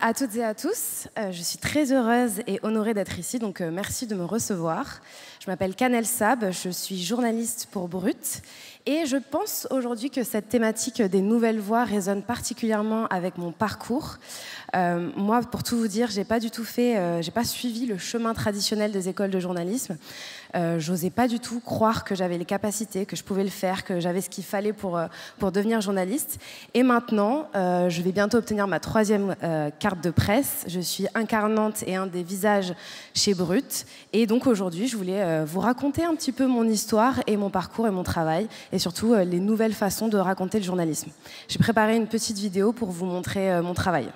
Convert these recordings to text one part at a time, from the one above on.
à toutes et à tous. Je suis très heureuse et honorée d'être ici, donc merci de me recevoir. Je m'appelle Canel Sab, je suis journaliste pour Brut. Et je pense aujourd'hui que cette thématique des nouvelles voix résonne particulièrement avec mon parcours. Moi, pour tout vous dire, j'ai pas suivi le chemin traditionnel des écoles de journalisme. J'osais pas du tout croire que j'avais les capacités, que je pouvais le faire, que j'avais ce qu'il fallait pour devenir journaliste. Et maintenant, je vais bientôt obtenir ma 3e carte de presse. Je suis incarnante et un des visages chez Brut. Et donc aujourd'hui, je voulais vous raconter un petit peu mon histoire et mon parcours et mon travail, et surtout les nouvelles façons de raconter le journalisme. J'ai préparé une petite vidéo pour vous montrer mon travail.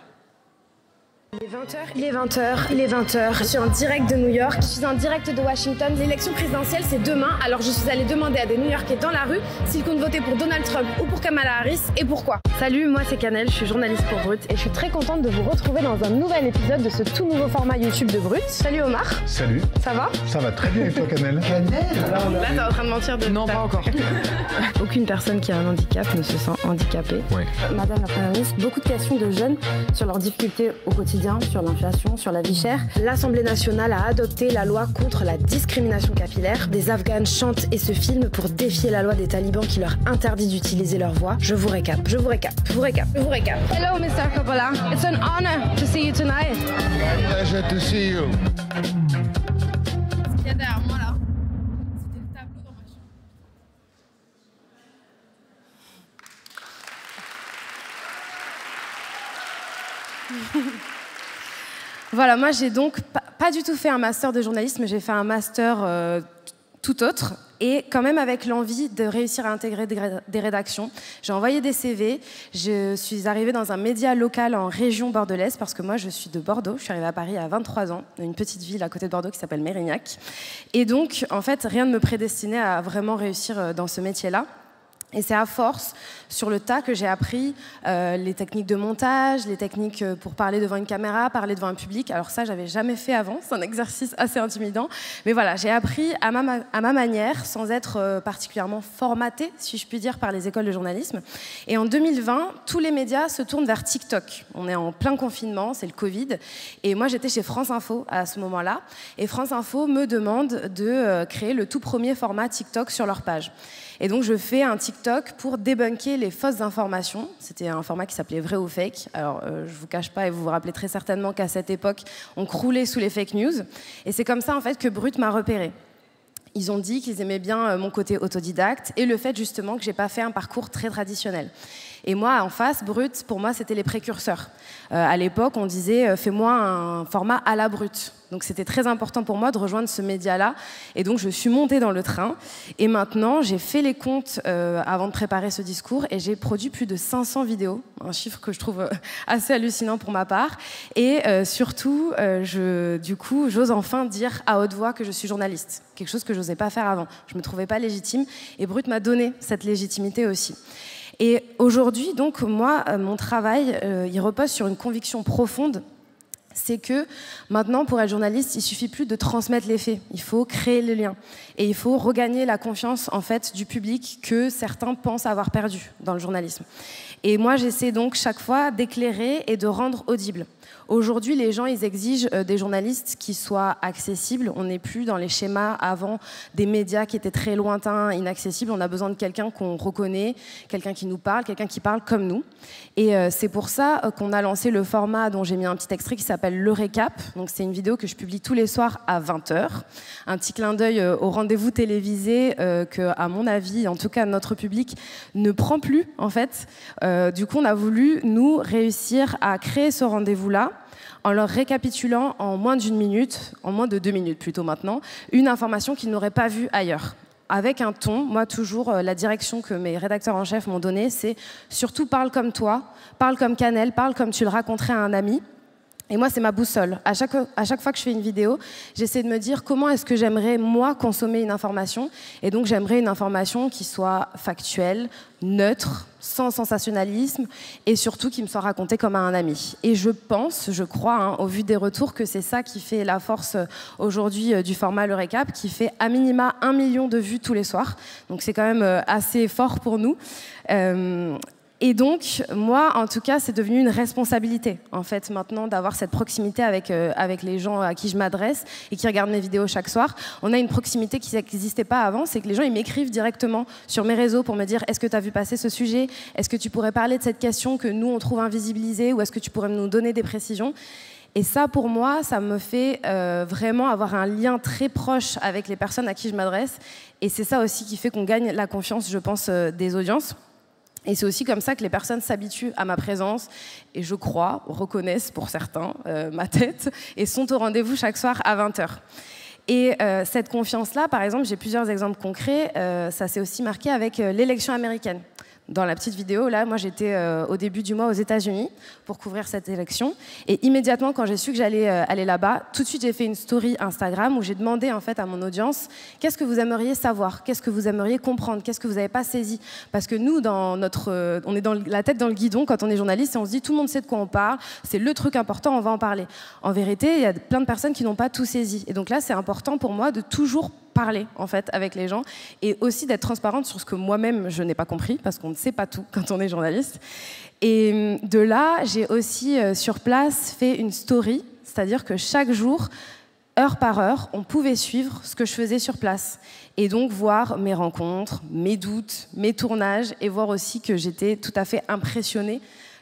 Il est 20h. Je suis en direct de New York, je suis en direct de Washington. L'élection présidentielle, c'est demain. Alors je suis allée demander à des New-Yorkais dans la rue s'ils comptent voter pour Donald Trump ou pour Kamala Harris et pourquoi. Salut, moi c'est Canel, je suis journaliste pour Brut et je suis très contente de vous retrouver dans un nouvel épisode de ce tout nouveau format YouTube de Brut. Salut Omar. Salut. Ça va? Ça va très bien et toi Canel? Là t'es en train de mentir de... Non, pas encore. Aucune personne qui a un handicap ne se sent handicapée. Oui. Madame la Première ministre, beaucoup de questions de jeunes sur leurs difficultés au quotidien, sur l'inflation, sur la vie chère. L'Assemblée nationale a adopté la loi contre la discrimination capillaire. Des Afghanes chantent et se filment pour défier la loi des talibans qui leur interdit d'utiliser leur voix. Je vous récap. Hello Mr. Coppola, it's an honor to see you tonight. Pleasure to see you. Ce qu'il y a derrière moi là, c'était le tableau dans ma chambre. Voilà, moi j'ai donc pas du tout fait un master de journalisme, j'ai fait un master tout autre, et quand même avec l'envie de réussir à intégrer des rédactions. J'ai envoyé des CV, je suis arrivée dans un média local en région bordelaise, parce que moi je suis de Bordeaux, je suis arrivée à Paris à 23 ans, dans une petite ville à côté de Bordeaux qui s'appelle Mérignac. Et donc, en fait, rien ne me prédestinait à vraiment réussir dans ce métier-là. Et c'est à force, sur le tas, que j'ai appris les techniques de montage, les techniques pour parler devant une caméra, parler devant un public. Alors ça, j'avais jamais fait avant, c'est un exercice assez intimidant. Mais voilà, j'ai appris à ma manière, sans être particulièrement formatée, si je puis dire, par les écoles de journalisme. Et en 2020, tous les médias se tournent vers TikTok. On est en plein confinement, c'est le Covid. Et moi, j'étais chez France Info à ce moment-là. Et France Info me demande de créer le tout premier format TikTok sur leur page. Et donc, je fais un TikTok pour débunker les fausses informations. C'était un format qui s'appelait Vrai ou Fake. Alors, je vous cache pas, et vous vous rappelez très certainement qu'à cette époque, on croulait sous les fake news. Et c'est comme ça, en fait, que Brut m'a repérée. Ils ont dit qu'ils aimaient bien mon côté autodidacte et le fait, justement, que j'ai pas fait un parcours très traditionnel. Et moi, en face, Brut, pour moi, c'était les précurseurs. À l'époque, on disait « fais-moi un format à la Brut ». Donc c'était très important pour moi de rejoindre ce média-là. Et donc je suis montée dans le train. Et maintenant, j'ai fait les comptes avant de préparer ce discours et j'ai produit plus de 500 vidéos, un chiffre que je trouve assez hallucinant pour ma part. Et surtout, du coup, j'ose enfin dire à haute voix que je suis journaliste. Quelque chose que je n'osais pas faire avant. Je ne me trouvais pas légitime. Et Brut m'a donné cette légitimité aussi. Et aujourd'hui, donc, moi, mon travail, il repose sur une conviction profonde. C'est que maintenant, pour être journaliste, il suffit plus de transmettre les faits. Il faut créer le lien. Et il faut regagner la confiance, en fait, du public que certains pensent avoir perdu dans le journalisme. Et moi, j'essaie donc chaque fois d'éclairer et de rendre audible. Aujourd'hui, les gens, ils exigent des journalistes qui soient accessibles. On n'est plus dans les schémas avant des médias qui étaient très lointains, inaccessibles. On a besoin de quelqu'un qu'on reconnaît, quelqu'un qui nous parle, quelqu'un qui parle comme nous. Et c'est pour ça qu'on a lancé le format dont j'ai mis un petit extrait qui s'appelle Le Récap. Donc c'est une vidéo que je publie tous les soirs à 20h. Un petit clin d'œil au rendez-vous télévisé que, à mon avis, en tout cas notre public, ne prend plus en fait. Du coup, on a voulu, nous, réussir à créer ce rendez-vous-là en leur récapitulant en moins d'1 minute, en moins de 2 minutes plutôt maintenant, une information qu'ils n'auraient pas vue ailleurs. Avec un ton, moi toujours, la direction que mes rédacteurs en chef m'ont donnée, c'est surtout parle comme toi, parle comme Canel, parle comme tu le raconterais à un ami. Et moi, c'est ma boussole. À chaque fois que je fais une vidéo, j'essaie de me dire comment est-ce que j'aimerais, moi, consommer une information. Et donc, j'aimerais une information qui soit factuelle, neutre, sans sensationnalisme, et surtout qui me soit racontée comme à un ami. Et je pense, je crois, hein, au vu des retours, que c'est ça qui fait la force aujourd'hui du format Le Récap, qui fait à minima 1 million de vues tous les soirs. Donc, c'est quand même assez fort pour nous. Et donc, moi, en tout cas, c'est devenu une responsabilité, en fait, maintenant, d'avoir cette proximité avec les gens à qui je m'adresse et qui regardent mes vidéos chaque soir. On a une proximité qui n'existait pas avant, c'est que les gens, ils m'écrivent directement sur mes réseaux pour me dire « Est-ce que tu as vu passer ce sujet? Est-ce que tu pourrais parler de cette question que nous, on trouve invisibilisée? Ou est-ce que tu pourrais nous donner des précisions ?» Et ça, pour moi, ça me fait vraiment avoir un lien très proche avec les personnes à qui je m'adresse. Et c'est ça aussi qui fait qu'on gagne la confiance, je pense, des audiences. Et c'est aussi comme ça que les personnes s'habituent à ma présence et, je crois, reconnaissent pour certains ma tête et sont au rendez-vous chaque soir à 20h. Et cette confiance-là, par exemple, j'ai plusieurs exemples concrets. Ça s'est aussi marqué avec l'élection américaine. Dans la petite vidéo, là, moi, j'étais au début du mois aux États-Unis pour couvrir cette élection. Et immédiatement, quand j'ai su que j'allais aller là-bas, tout de suite, j'ai fait une story Instagram où j'ai demandé en fait à mon audience qu'est-ce que vous aimeriez savoir, qu'est-ce que vous aimeriez comprendre, qu'est-ce que vous n'avez pas saisi. Parce que nous, on est dans la tête dans le guidon quand on est journaliste et on se dit tout le monde sait de quoi on parle, c'est le truc important, on va en parler. En vérité, il y a plein de personnes qui n'ont pas tout saisi. Et donc là, c'est important pour moi de toujours parler en fait avec les gens et aussi d'être transparente sur ce que moi-même je n'ai pas compris parce qu'on ne sait pas tout quand on est journaliste. Et de là, j'ai aussi sur place fait une story, c'est-à-dire que chaque jour, heure par heure, on pouvait suivre ce que je faisais sur place et donc voir mes rencontres, mes doutes, mes tournages et voir aussi que j'étais tout à fait impressionnée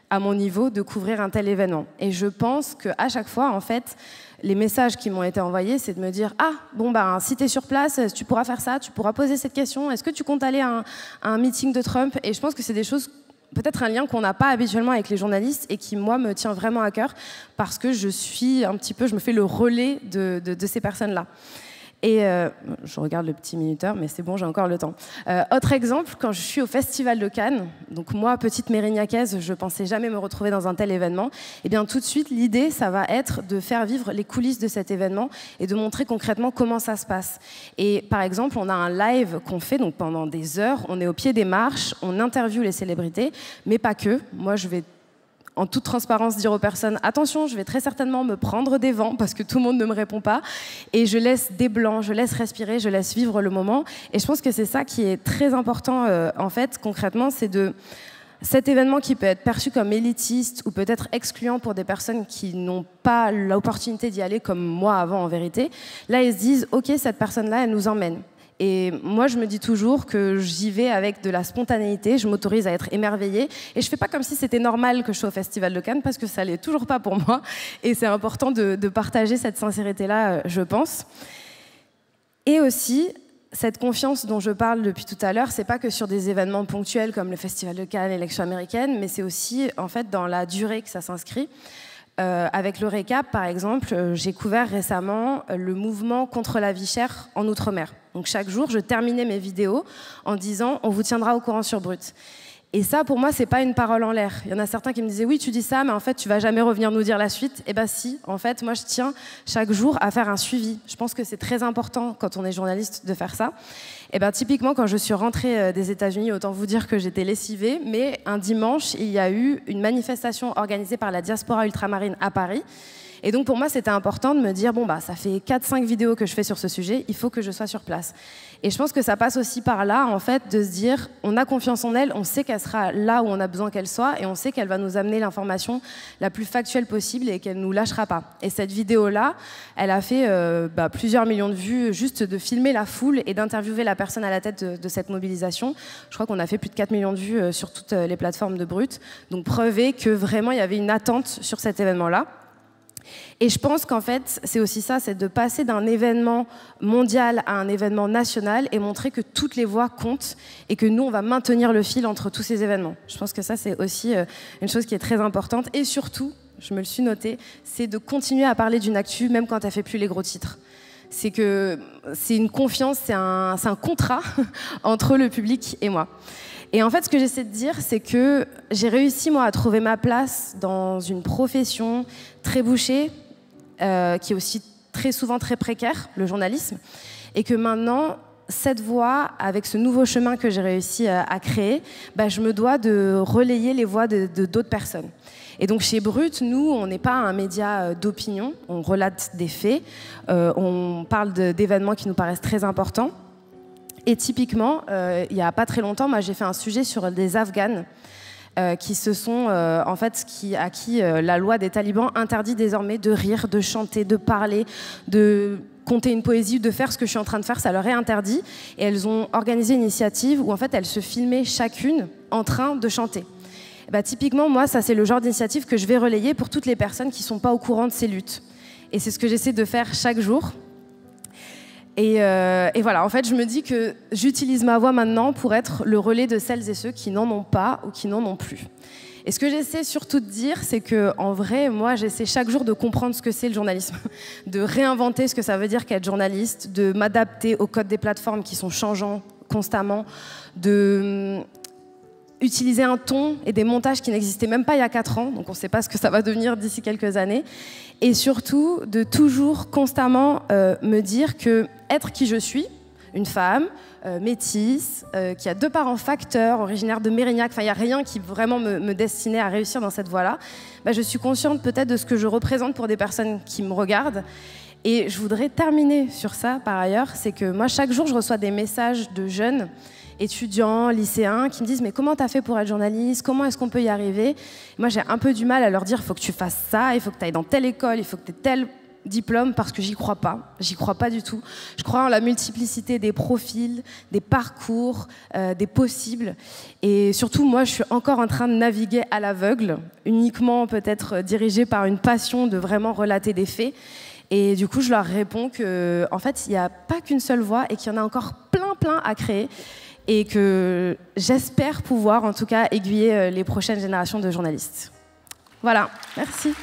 à mon niveau de couvrir un tel événement. Et je pense qu'à chaque fois, en fait, les messages qui m'ont été envoyés, c'est de me dire « Ah, bon, ben, si tu es sur place, tu pourras faire ça, tu pourras poser cette question. Est-ce que tu comptes aller à un meeting de Trump ?» Et je pense que c'est des choses, peut-être un lien qu'on n'a pas habituellement avec les journalistes et qui, moi, me tient vraiment à cœur parce que je me fais le relais de ces personnes-là. Et je regarde le petit minuteur, mais c'est bon, j'ai encore le temps. Autre exemple, quand je suis au Festival de Cannes, donc moi, petite mérignacaise, je pensais jamais me retrouver dans un tel événement, et bien tout de suite, l'idée, ça va être de faire vivre les coulisses de cet événement et de montrer concrètement comment ça se passe. Et par exemple, on a un live qu'on fait donc pendant des heures, on est au pied des marches, on interviewe les célébrités, mais pas que. Moi, je vais en toute transparence dire aux personnes « Attention, je vais très certainement me prendre des vents parce que tout le monde ne me répond pas. » Et je laisse des blancs, je laisse respirer, je laisse vivre le moment. Et je pense que c'est ça qui est très important, en fait, concrètement, c'est de cet événement qui peut être perçu comme élitiste ou peut-être excluant pour des personnes qui n'ont pas l'opportunité d'y aller comme moi avant, en vérité. Là, ils se disent « Ok, cette personne-là, elle nous emmène. » Et moi, je me dis toujours que j'y vais avec de la spontanéité, je m'autorise à être émerveillée. Et je ne fais pas comme si c'était normal que je sois au Festival de Cannes, parce que ça ne l'est toujours pas pour moi. Et c'est important de partager cette sincérité-là, je pense. Et aussi, cette confiance dont je parle depuis tout à l'heure, ce n'est pas que sur des événements ponctuels comme le Festival de Cannes, l'élection américaine, mais c'est aussi en fait, dans la durée que ça s'inscrit. Avec le récap, par exemple, j'ai couvert récemment le mouvement contre la vie chère en Outre-mer. Donc chaque jour, je terminais mes vidéos en disant « on vous tiendra au courant sur Brut ». Et ça, pour moi, c'est pas une parole en l'air. Il y en a certains qui me disaient « oui, tu dis ça, mais en fait, tu vas jamais revenir nous dire la suite ». Eh bien si, en fait, moi, je tiens chaque jour à faire un suivi. Je pense que c'est très important, quand on est journaliste, de faire ça. Et bien typiquement, quand je suis rentrée des États-Unis, autant vous dire que j'étais lessivée, mais un dimanche, il y a eu une manifestation organisée par la diaspora ultramarine à Paris. Et donc pour moi, c'était important de me dire, bon, bah, ça fait 4-5 vidéos que je fais sur ce sujet, il faut que je sois sur place. Et je pense que ça passe aussi par là, en fait, de se dire, on a confiance en elle, on sait qu'elle sera là où on a besoin qu'elle soit, et on sait qu'elle va nous amener l'information la plus factuelle possible et qu'elle ne nous lâchera pas. Et cette vidéo-là, elle a fait plusieurs millions de vues, juste de filmer la foule et d'interviewer la personne à la tête de cette mobilisation. Je crois qu'on a fait plus de 4 millions de vues sur toutes les plateformes de Brut. Donc preuver que vraiment, il y avait une attente sur cet événement-là. Et je pense qu'en fait, c'est aussi ça, c'est de passer d'un événement mondial à un événement national et montrer que toutes les voix comptent et que nous, on va maintenir le fil entre tous ces événements. Je pense que ça, c'est aussi une chose qui est très importante. Et surtout, je me le suis noté, c'est de continuer à parler d'une actu, même quand elle fait plus les gros titres. C'est une confiance, c'est un contrat entre le public et moi. Et en fait, ce que j'essaie de dire, c'est que j'ai réussi, moi, à trouver ma place dans une profession très bouchée, qui est aussi très souvent très précaire, le journalisme, et que maintenant, cette voie, avec ce nouveau chemin que j'ai réussi à créer, bah, je me dois de relayer les voix de d'autres personnes. Et donc chez Brut, nous, on n'est pas un média d'opinion, on relate des faits, on parle d'événements qui nous paraissent très importants. Et typiquement, il n'y a pas très longtemps, moi j'ai fait un sujet sur des Afghanes qui se sont, en fait, à qui la loi des talibans interdit désormais de rire, de chanter, de parler, de conter une poésie, de faire ce que je suis en train de faire, ça leur est interdit. Et elles ont organisé une initiative où en fait elles se filmaient chacune en train de chanter. Bah, typiquement, moi, ça c'est le genre d'initiative que je vais relayer pour toutes les personnes qui ne sont pas au courant de ces luttes. Et c'est ce que j'essaie de faire chaque jour. Et voilà, en fait, je me dis que j'utilise ma voix maintenant pour être le relais de celles et ceux qui n'en ont pas ou qui n'en ont plus. Et ce que j'essaie surtout de dire, c'est que, en vrai, moi, j'essaie chaque jour de comprendre ce que c'est le journalisme, de réinventer ce que ça veut dire qu'être journaliste, de m'adapter aux codes des plateformes qui sont changeants constamment, de utiliser un ton et des montages qui n'existaient même pas il y a 4 ans, donc on ne sait pas ce que ça va devenir d'ici quelques années, et surtout de toujours constamment me dire que être qui je suis, une femme, métisse, qui a 2 parents facteurs, originaire de Mérignac, enfin il n'y a rien qui vraiment me destinait à réussir dans cette voie-là, bah, je suis consciente peut-être de ce que je représente pour des personnes qui me regardent. Et je voudrais terminer sur ça par ailleurs, c'est que moi chaque jour je reçois des messages de jeunes étudiants, lycéens, qui me disent « mais comment t'as fait pour être journaliste? Comment est-ce qu'on peut y arriver ?» Et moi, j'ai un peu du mal à leur dire « il faut que tu fasses ça, il faut que tu ailles dans telle école, il faut que tu aies tel diplôme » parce que j'y crois pas du tout. Je crois en la multiplicité des profils, des parcours, des possibles. Et surtout, moi, je suis encore en train de naviguer à l'aveugle, uniquement peut-être dirigée par une passion de vraiment relater des faits. Et du coup, je leur réponds qu'en fait, il n'y a pas qu'une seule voie et qu'il y en a encore plein à créer. Et que j'espère pouvoir, en tout cas, aiguiller les prochaines générations de journalistes. Voilà, merci.